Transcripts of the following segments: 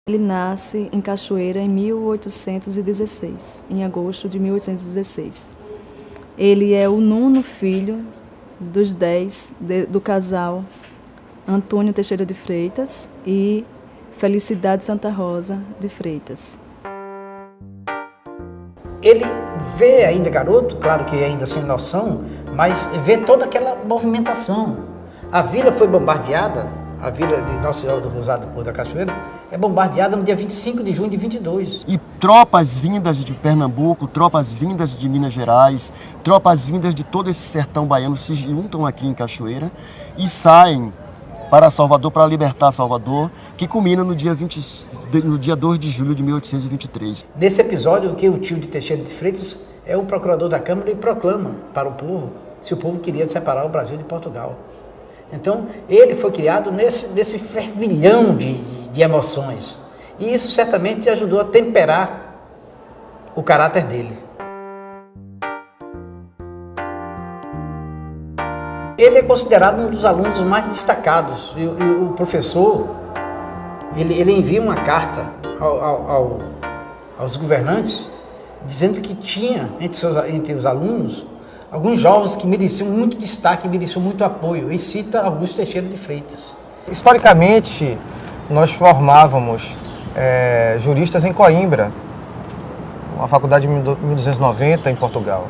Ele nasce em Cachoeira em 1816, em agosto de 1816. Ele é o 9º filho dos 10 do casal Antônio Teixeira de Freitas e Felicidade Santa Rosa de Freitas. Ele vê ainda garoto, claro que ainda sem noção, mas vê toda aquela movimentação. A vila foi bombardeada, a vila de Nossa Senhora do Rosário do Porto da Cachoeira, é bombardeada no dia 25 de junho de 22. E tropas vindas de Pernambuco, tropas vindas de Minas Gerais, tropas vindas de todo esse sertão baiano se juntam aqui em Cachoeira e saem para Salvador, para libertar Salvador, que culmina no dia 2 de julho de 1823. Nesse episódio, que o tio de Teixeira de Freitas é o procurador da Câmara e proclama para o povo se o povo queria separar o Brasil de Portugal. Então, ele foi criado nesse fervilhão de emoções. E isso certamente ajudou a temperar o caráter dele. Ele é considerado um dos alunos mais destacados. E o professor, ele envia uma carta aos governantes, dizendo que tinha entre os alunos alguns jovens que mereciam muito destaque, mereciam muito apoio, e cita Augusto Teixeira de Freitas. Historicamente, nós formávamos juristas em Coimbra, uma faculdade de 1290 em Portugal.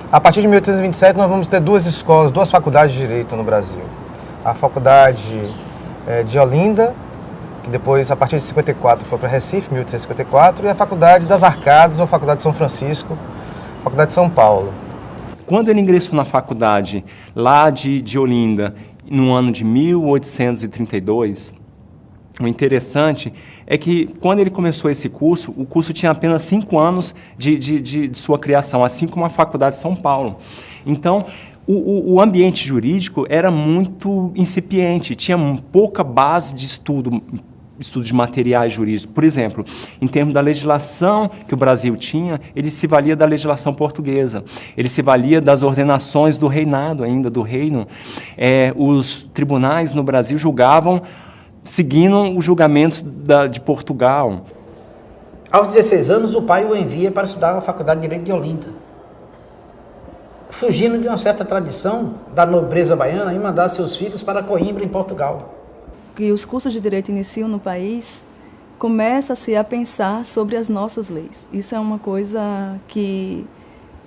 A partir de 1827, nós vamos ter duas faculdades de Direito no Brasil. A faculdade de Olinda, que depois, a partir de 54, foi para Recife, 1854, e a faculdade das Arcadas, ou faculdade de São Francisco, faculdade de São Paulo. Quando ele ingressou na faculdade lá de Olinda, no ano de 1832, o interessante é que, quando ele começou esse curso, o curso tinha apenas 5 anos de sua criação, assim como a Faculdade de São Paulo. Então, o ambiente jurídico era muito incipiente, tinha pouca base de estudo de materiais jurídicos. Por exemplo, em termos da legislação que o Brasil tinha, ele se valia da legislação portuguesa, ele se valia das ordenações do reinado, ainda do reino. Os tribunais no Brasil julgavam seguindo os julgamentos de Portugal. Aos 16 anos, o pai o envia para estudar na Faculdade de Direito de Olinda, fugindo de uma certa tradição da nobreza baiana em mandar seus filhos para Coimbra, em Portugal. Que os cursos de direito iniciam no país, começa-se a pensar sobre as nossas leis. Isso é uma coisa que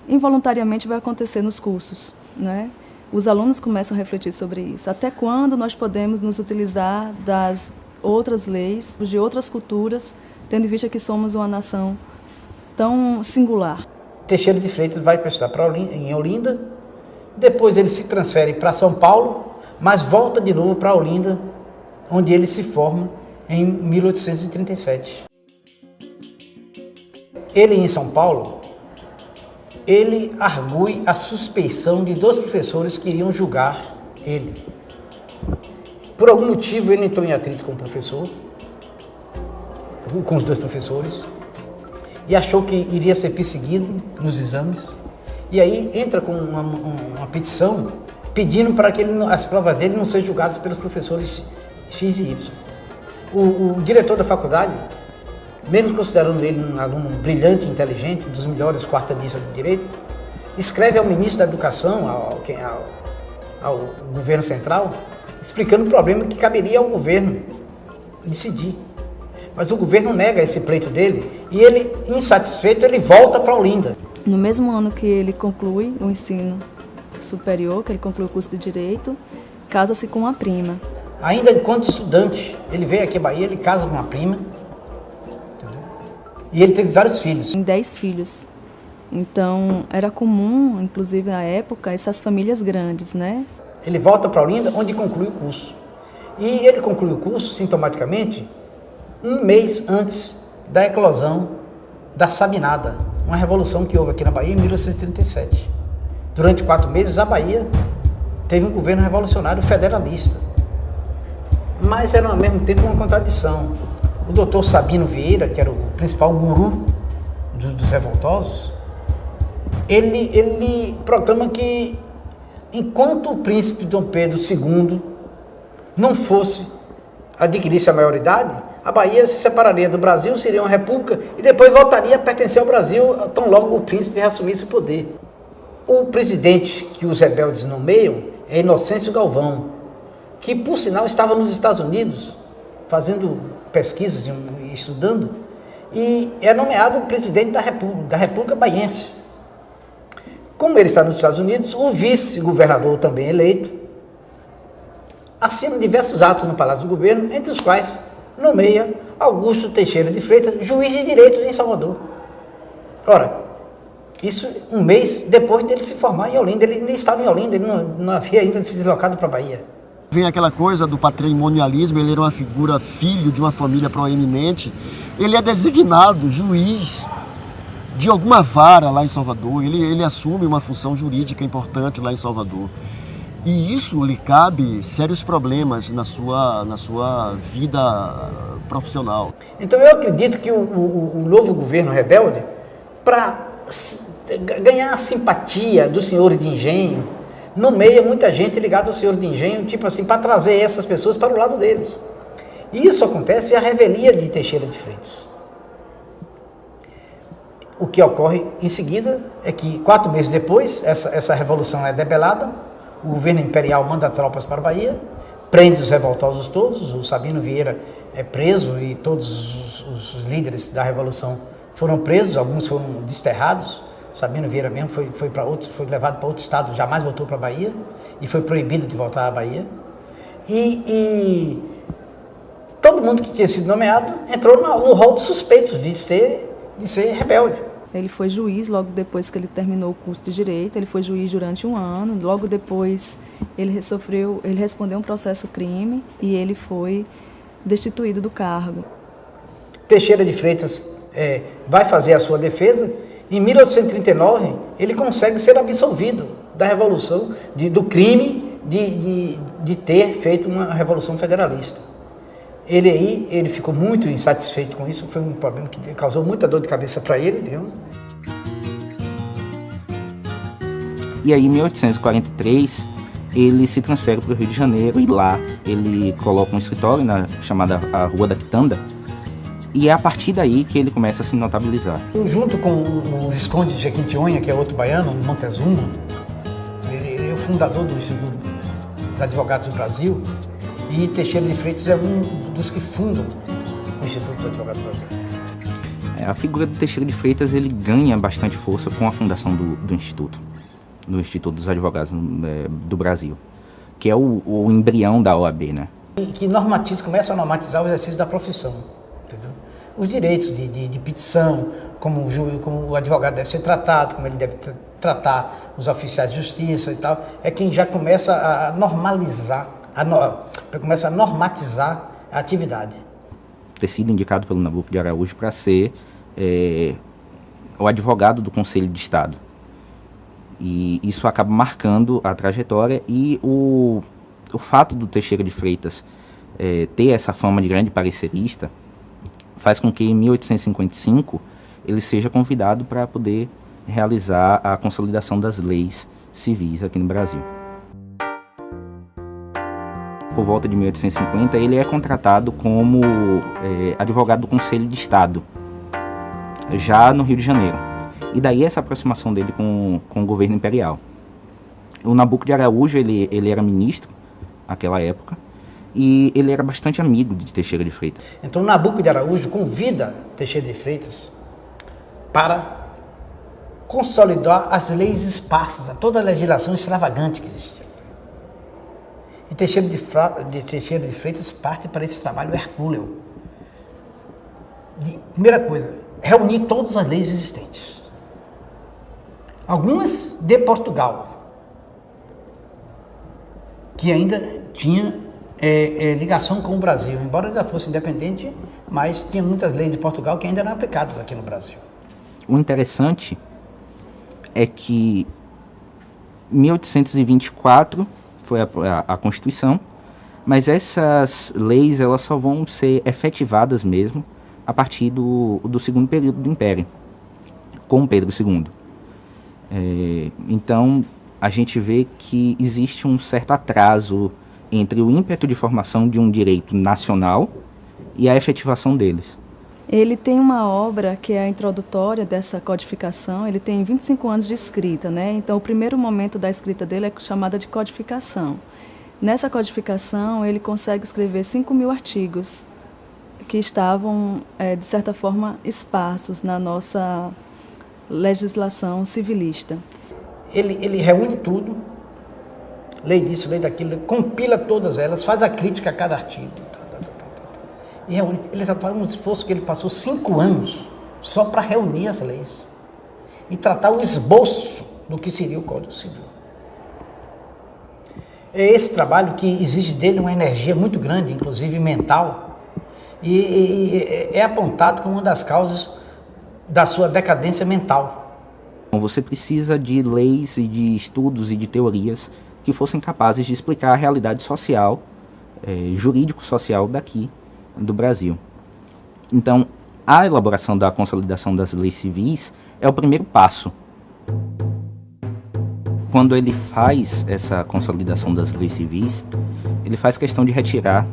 involuntariamente vai acontecer nos cursos, né? Os alunos começam a refletir sobre isso. Até quando nós podemos nos utilizar das outras leis, de outras culturas, tendo em vista que somos uma nação tão singular? Teixeira de Freitas vai para estudar em Olinda, depois ele se transfere para São Paulo, mas volta de novo para Olinda, onde ele se forma em 1837. Ele, em São Paulo, ele argui a suspeição de 2 professores que iriam julgar ele. Por algum motivo, ele entrou em atrito com o professor, com os 2 professores, e achou que iria ser perseguido nos exames. E aí entra com uma petição pedindo para que as provas dele não sejam julgadas pelos professores X e Y. O diretor da faculdade, mesmo considerando ele um aluno brilhante, inteligente, um dos melhores quartelistas do direito, escreve ao ministro da Educação, ao governo central, explicando o problema que caberia ao governo decidir. Mas o governo nega esse pleito dele e ele, insatisfeito, ele volta para Olinda. No mesmo ano que ele conclui o ensino superior, que ele conclui o curso de Direito, casa-se com uma prima. Ainda enquanto estudante, ele veio aqui à Bahia, ele casa com uma prima, entendeu? E ele teve vários filhos. Tem 10 filhos. Então, era comum, inclusive na época, essas famílias grandes, né? Ele volta para Olinda, onde conclui o curso. E ele conclui o curso, sintomaticamente, 1 mês antes da eclosão da Sabinada, uma revolução que houve aqui na Bahia em 1837. Durante 4 meses, a Bahia teve um governo revolucionário federalista. Mas era, ao mesmo tempo, uma contradição. O doutor Sabino Vieira, que era o principal guru dos revoltosos, ele proclama que, enquanto o príncipe Dom Pedro II não fosse adquirisse a maioridade, a Bahia se separaria do Brasil, seria uma república e depois voltaria a pertencer ao Brasil, tão logo o príncipe assumisse o poder. O presidente que os rebeldes nomeiam é Inocêncio Galvão, que por sinal estava nos Estados Unidos fazendo pesquisas e estudando, e é nomeado presidente da República Baiense. Como ele está nos Estados Unidos, o vice-governador também eleito assina diversos atos no Palácio do Governo, entre os quais nomeia Augusto Teixeira de Freitas, juiz de direito em Salvador. Ora, isso um mês depois dele se formar em Olinda. Ele nem estava em Olinda, ele não havia ainda se deslocado para a Bahia. Vem aquela coisa do patrimonialismo, ele era uma figura, filho de uma família proeminente, ele é designado juiz de alguma vara lá em Salvador, ele assume uma função jurídica importante lá em Salvador. E isso lhe cabe sérios problemas na sua vida profissional. Então eu acredito que o novo governo rebelde, para ganhar a simpatia dos senhores de engenho, nomeia muita gente ligada ao senhor de engenho, tipo assim, para trazer essas pessoas para o lado deles. E isso acontece à revelia de Teixeira de Freitas. O que ocorre em seguida é que 4 meses depois, essa revolução é debelada, o governo imperial manda tropas para a Bahia, prende os revoltosos todos, o Sabino Vieira é preso e todos os líderes da revolução foram presos, alguns foram desterrados. Sabino Vieira mesmo foi levado para outro estado, jamais voltou para a Bahia e foi proibido de voltar à Bahia. E todo mundo que tinha sido nomeado entrou no rol de suspeitos de ser rebelde. Ele foi juiz logo depois que ele terminou o curso de Direito, ele foi juiz durante 1 ano, logo depois ele respondeu um processo crime e ele foi destituído do cargo. Teixeira de Freitas vai fazer a sua defesa. Em 1839, ele consegue ser absolvido da revolução, do crime de ter feito uma revolução federalista. Ele ficou muito insatisfeito com isso, foi um problema que causou muita dor de cabeça para ele, digamos. E aí, em 1843, ele se transfere para o Rio de Janeiro e lá ele coloca um escritório chamada a Rua da Quitanda, e é a partir daí que ele começa a se notabilizar. Junto com o Visconde de Jequitinhonha, que é outro baiano, Montezuma, ele é o fundador do Instituto dos Advogados do Brasil, e Teixeira de Freitas é um dos que fundam o Instituto dos Advogados do Brasil. A figura do Teixeira de Freitas ele ganha bastante força com a fundação do Instituto dos Advogados do Brasil, que é o embrião da OAB, né? Que começa a normatizar o exercício da profissão, entendeu? Os direitos de petição, como o advogado deve ser tratado, como ele deve tratar os oficiais de justiça e tal, é quem já começa a normalizar, começa a normatizar a atividade. Ter sido indicado pelo Nabuco de Araújo para ser o advogado do Conselho de Estado. E isso acaba marcando a trajetória e o fato do Teixeira de Freitas ter essa fama de grande parecerista faz com que em 1855 ele seja convidado para poder realizar a consolidação das leis civis aqui no Brasil. Por volta de 1850, ele é contratado como advogado do Conselho de Estado, já no Rio de Janeiro. E daí essa aproximação dele com o governo imperial. O Nabuco de Araújo, ele era ministro naquela época, e ele era bastante amigo de Teixeira de Freitas. Então Nabuco de Araújo convida Teixeira de Freitas para consolidar as leis esparsas, toda a legislação extravagante que existia. E Teixeira de Freitas parte para esse trabalho hercúleo. Primeira coisa, reunir todas as leis existentes. Algumas de Portugal, que ainda tinha ligação com o Brasil, embora já fosse independente, mas tinha muitas leis de Portugal que ainda eram aplicadas aqui no Brasil. O interessante é que em 1824 foi a Constituição, mas essas leis elas só vão ser efetivadas mesmo a partir do segundo período do Império, com Pedro II. Então, a gente vê que existe um certo atraso entre o ímpeto de formação de um direito nacional e a efetivação deles. Ele tem uma obra que é a introdutória dessa codificação, ele tem 25 anos de escrita, né? Então o primeiro momento da escrita dele é chamada de codificação. Nessa codificação ele consegue escrever 5.000 artigos que estavam, de certa forma, esparsos na nossa legislação civilista. Ele reúne tudo, lei disso, lei daquilo, compila todas elas, faz a crítica a cada artigo. E reúne. Ele faz um esforço que ele passou 5 anos só para reunir as leis e tratar o esboço do que seria o Código Civil. É esse trabalho que exige dele uma energia muito grande, inclusive mental, e é apontado como uma das causas da sua decadência mental. Você precisa de leis e de estudos e de teorias que fossem capazes de explicar a realidade social, jurídico-social daqui do Brasil. Então, a elaboração da consolidação das leis civis é o primeiro passo. Quando ele faz essa consolidação das leis civis, ele faz questão de retirar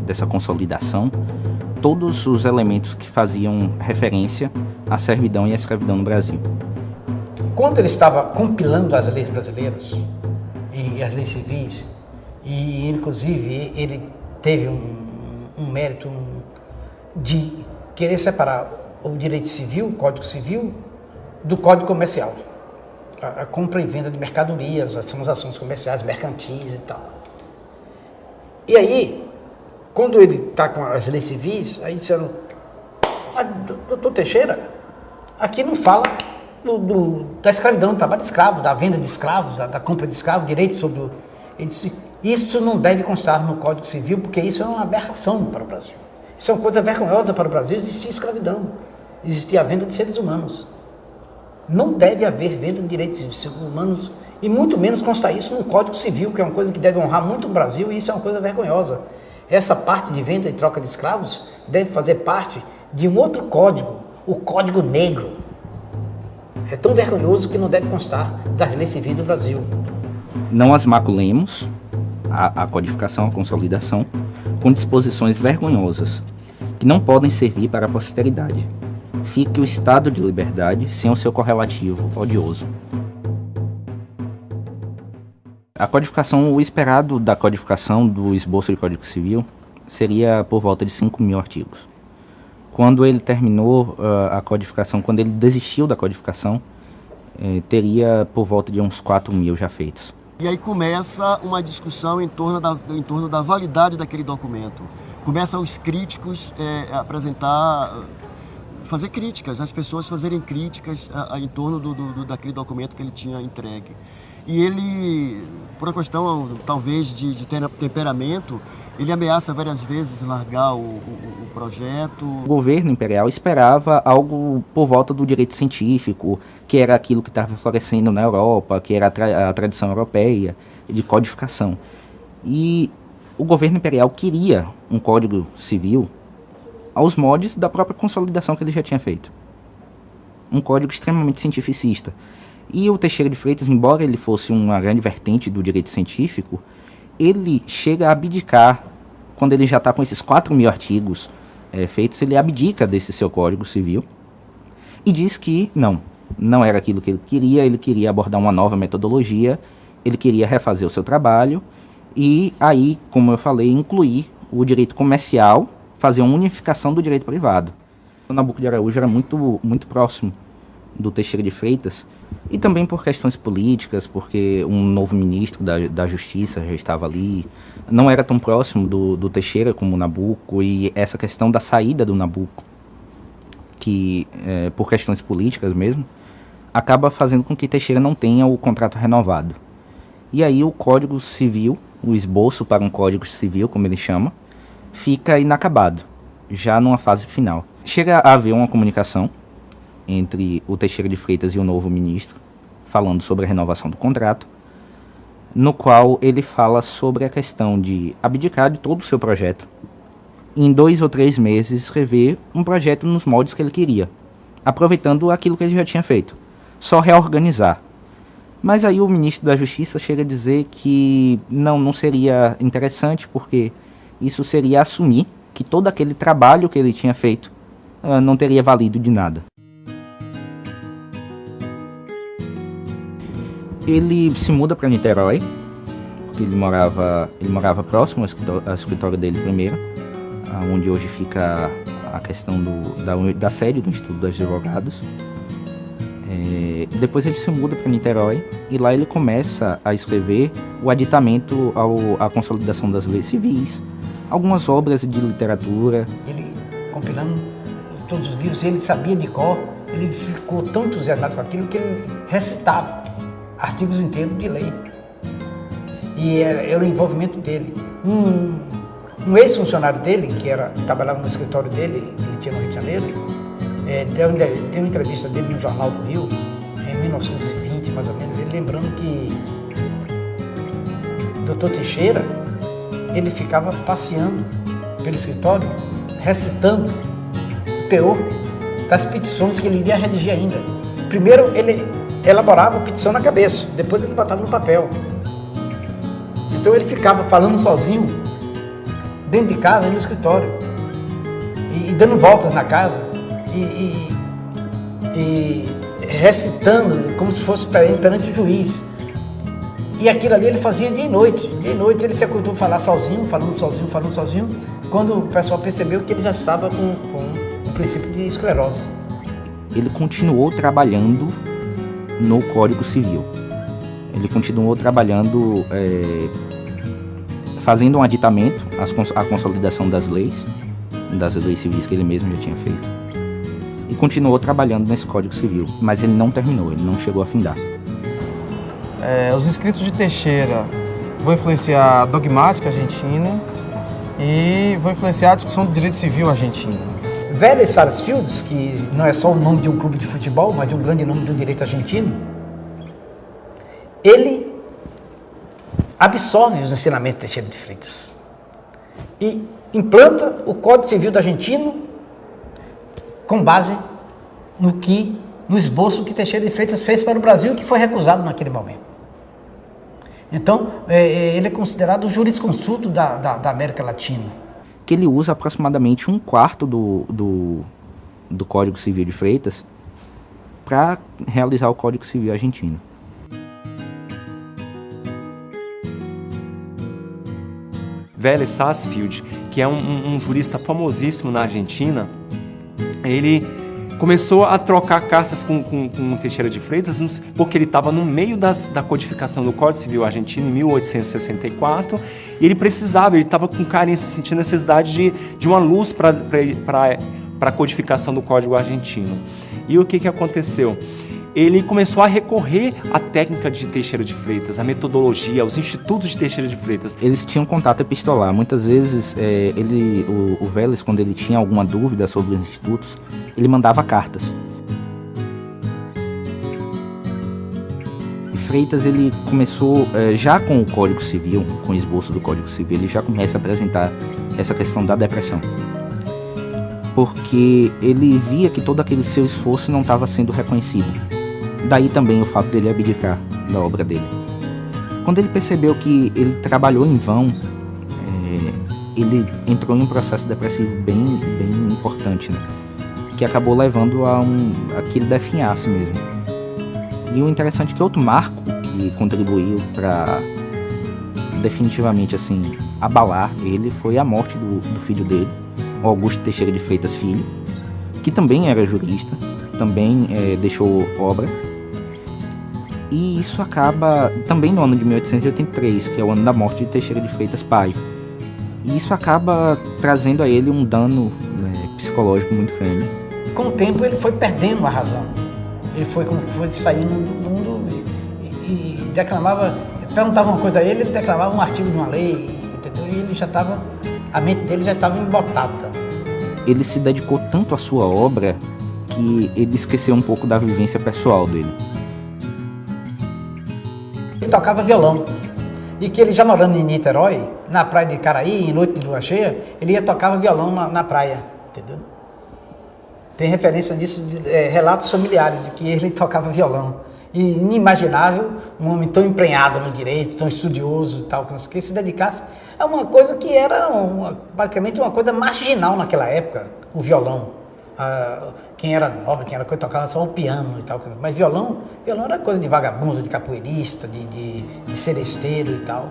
dessa consolidação todos os elementos que faziam referência à servidão e à escravidão no Brasil. Quando ele estava compilando as leis brasileiras e as leis civis, e inclusive ele teve um mérito de querer separar o direito civil, o Código Civil, do Código Comercial. A compra e venda de mercadorias, as transações comerciais, mercantis e tal. E aí, quando ele está com as leis civis, aí disseram, doutor Teixeira, aqui não fala da escravidão, do trabalho de escravo, da venda de escravos, da compra de escravos, direito sobre o... Ele disse, isso não deve constar no Código Civil, porque isso é uma aberração para o Brasil. Isso é uma coisa vergonhosa para o Brasil, existia escravidão, existia a venda de seres humanos. Não deve haver venda de direitos humanos, e muito menos constar isso no Código Civil, que é uma coisa que deve honrar muito o Brasil, e isso é uma coisa vergonhosa. Essa parte de venda e troca de escravos deve fazer parte de um outro código, o Código Negro. É tão vergonhoso que não deve constar das leis civis do Brasil. Não as maculemos, a codificação, a consolidação, com disposições vergonhosas, que não podem servir para a posteridade. Fique o estado de liberdade sem o seu correlativo odioso. A codificação, o esperado da codificação do esboço de Código Civil seria por volta de 5.000 artigos. Quando ele terminou a codificação, quando ele desistiu da codificação, teria por volta de uns 4.000 já feitos. E aí começa uma discussão em torno da validade daquele documento. Começam os críticos a apresentar, fazer críticas, as pessoas fazerem críticas em torno daquele documento que ele tinha entregue. E ele, por uma questão talvez de temperamento, ele ameaça várias vezes largar o projeto. O governo imperial esperava algo por volta do direito científico, que era aquilo que estava florescendo na Europa, que era a tradição europeia de codificação. E o governo imperial queria um código civil aos moldes da própria consolidação que ele já tinha feito. Um código extremamente cientificista. E o Teixeira de Freitas, embora ele fosse uma grande vertente do direito científico, ele chega a abdicar, quando ele já está com esses 4.000 artigos feitos, ele abdica desse seu Código Civil e diz que não era aquilo que ele queria abordar uma nova metodologia, ele queria refazer o seu trabalho e aí, como eu falei, incluir o direito comercial, fazer uma unificação do direito privado. O Nabuco de Araújo era muito, muito próximo do Teixeira de Freitas, e também por questões políticas, porque um novo ministro da Justiça já estava ali, não era tão próximo do Teixeira como o Nabuco, e essa questão da saída do Nabuco, que por questões políticas mesmo, acaba fazendo com que Teixeira não tenha o contrato renovado. E aí o Código Civil, o esboço para um Código Civil, como ele chama, fica inacabado, já numa fase final. Chega a haver uma comunicação entre o Teixeira de Freitas e o novo ministro, falando sobre a renovação do contrato, no qual ele fala sobre a questão de abdicar de todo o seu projeto, e em 2 ou 3 meses rever um projeto nos moldes que ele queria, aproveitando aquilo que ele já tinha feito, só reorganizar. Mas aí o ministro da Justiça chega a dizer que não seria interessante, porque isso seria assumir que todo aquele trabalho que ele tinha feito não teria valido de nada. Ele se muda para Niterói, porque ele morava próximo ao escritório dele primeiro, onde hoje fica a questão da sede do Instituto dos Advogados. Depois ele se muda para Niterói e lá ele começa a escrever o aditamento à consolidação das leis civis, algumas obras de literatura. Ele compilando todos os livros, ele sabia de cor, ele ficou tão entusiasmado com aquilo que ele recitava artigos inteiros de lei. E era o envolvimento dele. Um ex-funcionário dele, que trabalhava no escritório dele, que ele tinha no Rio de Janeiro, deu uma entrevista dele no Jornal do Rio, em 1920, mais ou menos, ele lembrando que o Dr. Teixeira, ele ficava passeando pelo escritório, recitando o teor das petições que ele iria redigir ainda. Primeiro, ele elaborava a petição na cabeça, depois ele botava no papel. Então ele ficava falando sozinho, dentro de casa e no escritório, e dando voltas na casa, e recitando como se fosse perante o juiz. E aquilo ali ele fazia dia e noite. Dia e noite ele se acostumou a falar sozinho, falando sozinho, quando o pessoal percebeu que ele já estava com o princípio de esclerose. Ele continuou trabalhando no Código Civil. Ele continuou trabalhando, fazendo um aditamento à consolidação das leis civis que ele mesmo já tinha feito. E continuou trabalhando nesse Código Civil, mas ele não terminou, ele não chegou a findar. Os escritos de Teixeira vão influenciar a dogmática argentina e vão influenciar a discussão do direito civil argentino. Vélez Sarsfield, que não é só o nome de um clube de futebol, mas de um grande nome do direito argentino, ele absorve os ensinamentos de Teixeira de Freitas e implanta o Código Civil do argentino com base no esboço que Teixeira de Freitas fez para o Brasil, que foi recusado naquele momento. Então, ele é considerado o jurisconsulto da América Latina. Que ele usa aproximadamente 1/4 do Código Civil de Freitas para realizar o Código Civil argentino. Vélez Sarsfield, que é um jurista famosíssimo na Argentina, ele começou a trocar cartas com Teixeira de Freitas, porque ele estava no meio da codificação do Código Civil argentino em 1864, e ele estava com carência, sentindo necessidade de uma luz para a codificação do Código argentino. E o que aconteceu? Ele começou a recorrer à técnica de Teixeira de Freitas, à metodologia, aos institutos de Teixeira de Freitas. Eles tinham contato epistolar. Muitas vezes, o Vélez, quando ele tinha alguma dúvida sobre os institutos, ele mandava cartas. E Freitas, ele começou, já com o Código Civil, com o esboço do Código Civil, ele já começa a apresentar essa questão da depressão. Porque ele via que todo aquele seu esforço não estava sendo reconhecido. Daí também o fato dele abdicar da obra dele. Quando ele percebeu que ele trabalhou em vão, ele entrou em um processo depressivo bem importante, né? Que acabou levando a que ele definhasse mesmo. E o interessante é que outro marco que contribuiu para definitivamente assim abalar ele foi a morte do filho dele, o Augusto Teixeira de Freitas Filho, que também era jurista, também deixou obra. E isso acaba também no ano de 1883, que é o ano da morte de Teixeira de Freitas pai. E isso acaba trazendo a ele um dano psicológico muito grande. Com o tempo ele foi perdendo a razão. Ele foi saindo do mundo e declamava, perguntava uma coisa a ele declamava um artigo de uma lei, entendeu? E ele a mente dele já estava embotada. Ele se dedicou tanto à sua obra que ele esqueceu um pouco da vivência pessoal dele. Ele tocava violão. E que ele já morando em Niterói, na praia de Caraí, em noite de lua cheia, ele tocava violão na praia, entendeu? Tem referência disso, relatos familiares de que ele tocava violão. E inimaginável um homem tão empenhado no direito, tão estudioso e tal, que se dedicasse a uma coisa que era basicamente uma coisa marginal naquela época, o violão. Quem era nobre, quem era coisa, tocava só o piano e tal. Mas violão era coisa de vagabundo, de capoeirista, de seresteiro e tal.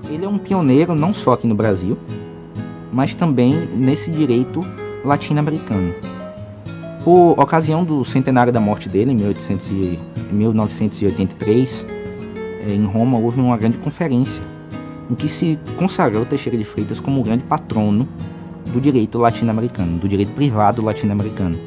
Ele é um pioneiro não só aqui no Brasil, mas também nesse direito latino-americano. Por ocasião do centenário da morte dele, em 1983, em Roma, houve uma grande conferência em que se consagrou Teixeira de Freitas como o grande patrono do direito latino-americano, do direito privado latino-americano.